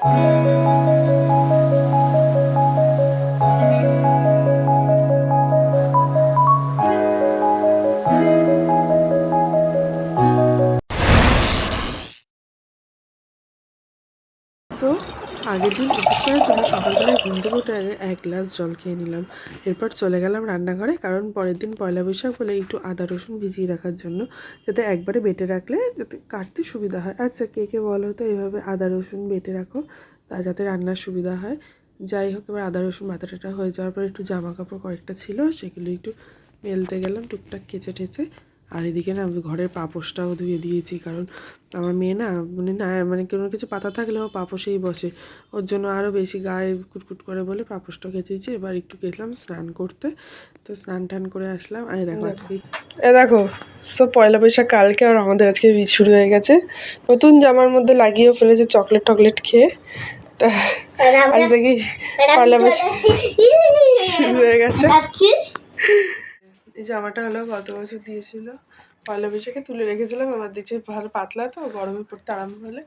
তো আগের দিন উপোস করার জন্য সকালবেলায় ঘুম থেকে উঠে আগে 1 গ্লাস জল খেয়ে নিলাম। এরপর চলে গেলাম রান্নাঘরে, কারণ পরের দিন পয়লা বৈশাখ বলে একটু আদা রসুন ভিজিয়ে রাখার জন্য, যাতে একবারে বেটে রাখলে যাতে কাটতে সুবিধা হয়। আচ্ছা, কে কে বলো তো এইভাবে আদা রসুন বেটে রাখো তা যাতে রান্নার সুবিধা হয়। যাই হোক, এবার আদা রসুন বাটাটা হয়ে যাওয়ার পর একটু জামা কাপড় কয়েকটা ছিল, সেগুলো একটু মেলতে গেলাম টুকটাক কেচে টেচে। আর এদিকে না ঘরের পাপোশটাও ধুয়ে দিয়েছি, কারণ আমার মেয়ে না মানে কোনো কিছু পাতা থাকলেও পাপোশেই বসে, ওর জন্য আরও বেশি গায়ে কুটকুট করে বলে পাপোশটা কেচেছি। এবার একটু গেছিলাম স্নান করতে, তো স্নান টান করে আসলাম। আর দেখো আজকে দেখো সব পয়লা বৈশাখ কালকে, আর আমাদের আজকে বীজ শুরু হয়ে গেছে। নতুন জামার মধ্যে লাগিয়েও ফেলেছে চকলেট টকলেট খেয়ে। তা আজ থেকে পয়লা বৈশাখ শুরু হয়ে গেছে। এই জামাটা হলো গত বছর দিয়েছিল, পয়লা বৈশাখে তুলে রেখেছিলাম। আমার দিচ্ছে ভালো পাতলা, তো গরমে পড়তে আরাম হলে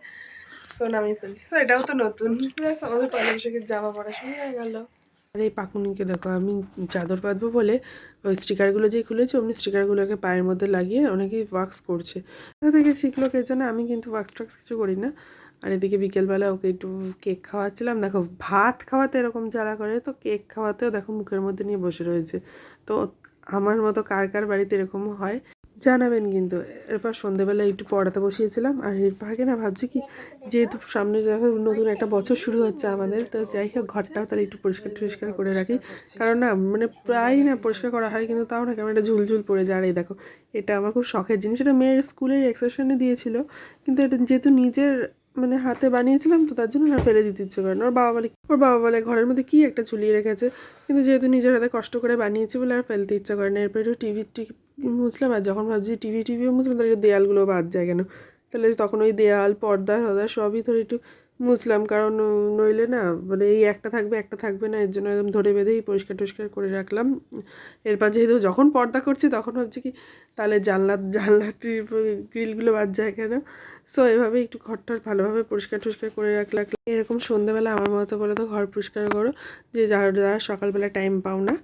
তো নামিয়ে ফেলছি। তো এটাও তো নতুন, ব্যাস আমাদের পয়লা বৈশাখের জামা পরা শুরু হয়ে গেল। আর এই পাকুনিকে দেখো, আমি চাদর পাতবো বলে ওই স্টিকারগুলো যে খুলেছি অমনি স্টিকারগুলোকে পায়ের মধ্যে লাগিয়ে অনেকেই ওয়াক্স করছে। কোথা থেকে শিখলো কে জানে, আমি কিন্তু ওয়াক্স টাক্স কিছু করি না। আর এদিকে বিকেলবেলা ওকে একটু কেক খাওয়াচ্ছিলাম। দেখো ভাত খাওয়াতে এরকম জ্বালা করে, তো কেক খাওয়াতেও দেখো মুখের মধ্যে নিয়ে বসে রয়েছে। তো আমার মতো কার কার বাড়িতে এরকম হয় জানাবেন কিন্তু। এরপর সন্ধেবেলা একটু পড়াতে বসিয়েছিলাম। আর এর ভাগে না ভাবছি কি, যেহেতু সামনে যখন নতুন একটা বছর শুরু হচ্ছে আমাদের, তো যাই হোক ঘরটাও তাহলে একটু পরিষ্কার টরিষ্কার করে রাখি। কারণ না মানে প্রায়ই না পরিষ্কার করা হয়, কিন্তু তাও না কেমন একটা ঝুলঝুল পড়ে যায়। আর এই দেখো, এটা আমার খুব শখের জিনিস। এটা মেয়ের স্কুলের এক্সকারশনে দিয়েছিল, কিন্তু এটা যেহেতু নিজের মানে হাতে বানিয়েছিলাম, তো তার জন্য না ফেলে দিতে ইচ্ছে করে না। ওর বাবা বলে ঘরের মধ্যে কি একটা ঝুলিয়ে রেখেছে, কিন্তু যেহেতু নিজের হাতে কষ্ট করে বানিয়েছি বলে আর ফেলতে ইচ্ছা করে না। এরপর একটু টিভি মুছলাম, আর যখন ভাবছি টিভিও মুছলাম, তাহলে একটু দেয়ালগুলো বাদ যায় কেন, তাহলে তখন ওই দেয়াল পর্দা টর্দা সবই ধরে একটু মুছলাম। কারণ নইলে না মানে এই একটা থাকবে না, এর জন্য একদম ধরে বেঁধেই পরিষ্কার টরিষ্কার করে রাখলাম। এরপর যেহেতু যখন পর্দা করছি তখন ভাবছি কি, তাহলে জানলাটির গ্রিলগুলো বাদ যায় কেন। সো এভাবে একটু ঘরটার ভালোভাবে পরিষ্কার টরিষ্কার করে রাখলাম। এরকম সন্ধ্যেবেলা আমার মতো বলে তো ঘর পরিষ্কার করো, যে যারা সকালবেলা টাইম পাও না।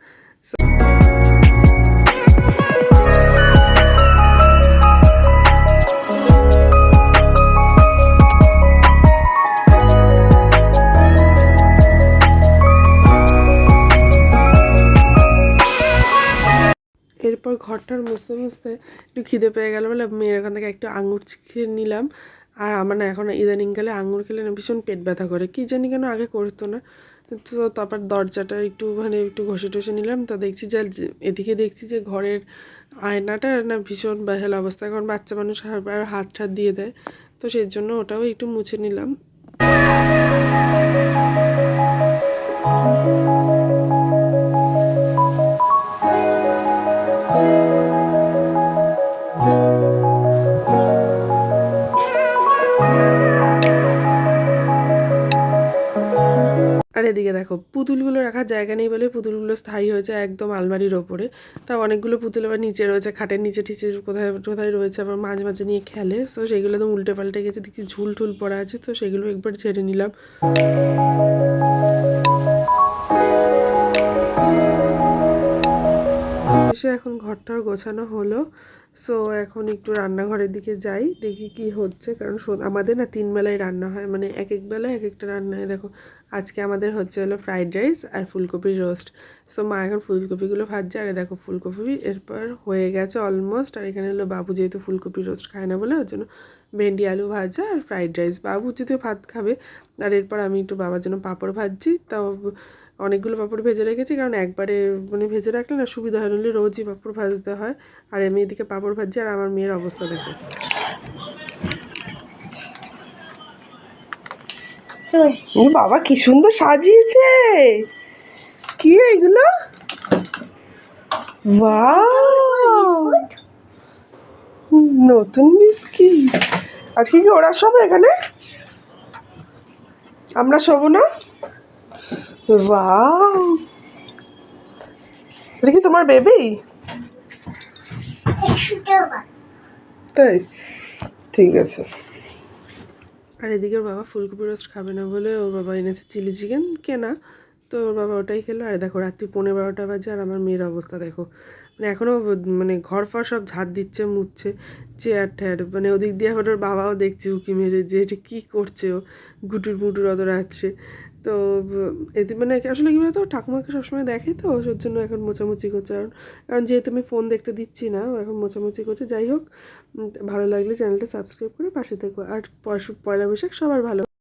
এরপর ঘরটার মুছতে মুছতে একটু খিদে পেয়ে গেল বলে মেয়ের ওখান থেকে একটু আঙুর খেয়ে নিলাম। আর আমার না এখন ইদানিংকালে আঙুর খেলে না ভীষণ পেট ব্যথা করে, কী জানি কেন, আগে করতো না। তো তারপর দরজাটা একটু মানে একটু ঘষে টষে নিলাম, তা দেখছি যে এদিকে দেখছি যে ঘরের আয়নাটা না ভীষণ বেহাল অবস্থা, কারণ বাচ্চা মানুষ হাত ঠাত দিয়ে দেয়, তো সেই জন্য ওটাও একটু মুছে নিলাম। আর এদিকে দেখো, পুতুলগুলো রাখার জায়গা নেই বলে পুতুলগুলো স্থায়ী হয়েছে একদম আলমারির ওপরে। তা অনেকগুলো পুতুল আবার নিচে রয়েছে, খাটের নিচে ঠিচে কোথায় কোথায় রয়েছে, আবার মাঝে মাঝে নিয়ে খেলে। সো সেগুলো তো উল্টে পাল্টে গেছে, দেখি ঝুল ঠুল পড়া আছে, তো সেগুলো একবার ছেড়ে নিলাম। এসে এখন ঘরটার গোছানো হলো। সো এখন একটু রান্নাঘরের দিকে যাই, দেখি কি হচ্ছে। কারণ আমাদের না 3 বেলায় রান্না হয়, মানে এক এক বেলায় এক একটা রান্না হয়। দেখো আজকে আমাদের হচ্ছে হলো ফ্রাইড রাইস আর ফুলকপির রোস্ট। সো মা এখন ফুলকপিগুলো ভাজছে, আর দেখো ফুলকপি এরপর হয়ে গেছে অলমোস্ট। আর এখানে হলো বাবু যেহেতু ফুলকপির রোস্ট খায় না বলে, ওর জন্য ভেন্ডি আলু ভাজা আর ফ্রাইড রাইস। বাবু যদিও ভাত খাবে। আর এরপর আমি একটু বাবার জন্য পাঁপড় ভাজছি, তাও অনেকগুলো পাঁপড় ভেজে রেখেছি, কারণ একবারে মানে ভেজে রাখলে না সুবিধা হয়, নইলে রোজই পাঁপড় ভাজতে হয়। আর আমি এদিকে পাঁপড় ভাজছি, আর আমার মেয়ের অবস্থা দেখো। বাবা কি সুন্দর সাজিয়েছে, কি এগুলো, ওয়াও নতুন বিস্কিট। আজকে কি ওরা সব এখানে, আমরা শোবো না? ওয়াও, এটা কি তোমার বেবি? তাই, ঠিক আছে। আর এদিকে ওর বাবা ফুলকপি রোস্ট খাবে না বলে ওর বাবা এনেছে চিলি চিকেন কেনা, তো ওর বাবা ওটাই খেলো। আর দেখো রাত্রি 11:30 বাজে আর আমার মেয়ের অবস্থা দেখো, মানে এখনও মানে ঘর ফর সব ঝাড় দিচ্ছে, মুছছে, চেয়ার ঠেয়ার, মানে ওদিক দিয়ে আবার ওর বাবাও দেখছে উকি মেরে যে এটা কী করছে ও গুটুর মুটুর অত রাত্রে। তো এতে মানে আসলে কী বলতো, ঠাকুমাকে সবসময় দেখে তো ওর জন্য এখন মোছামুছি করছে। কারণ কারণ যেহেতু আমি ফোন দেখতে দিচ্ছি না, ও এখন মোছামুছি করছে। যাই হোক, ভালো লাগলে চ্যানেলটা সাবস্ক্রাইব করে পাশে থেকো। আর পয়লা বৈশাখ সবার ভালো।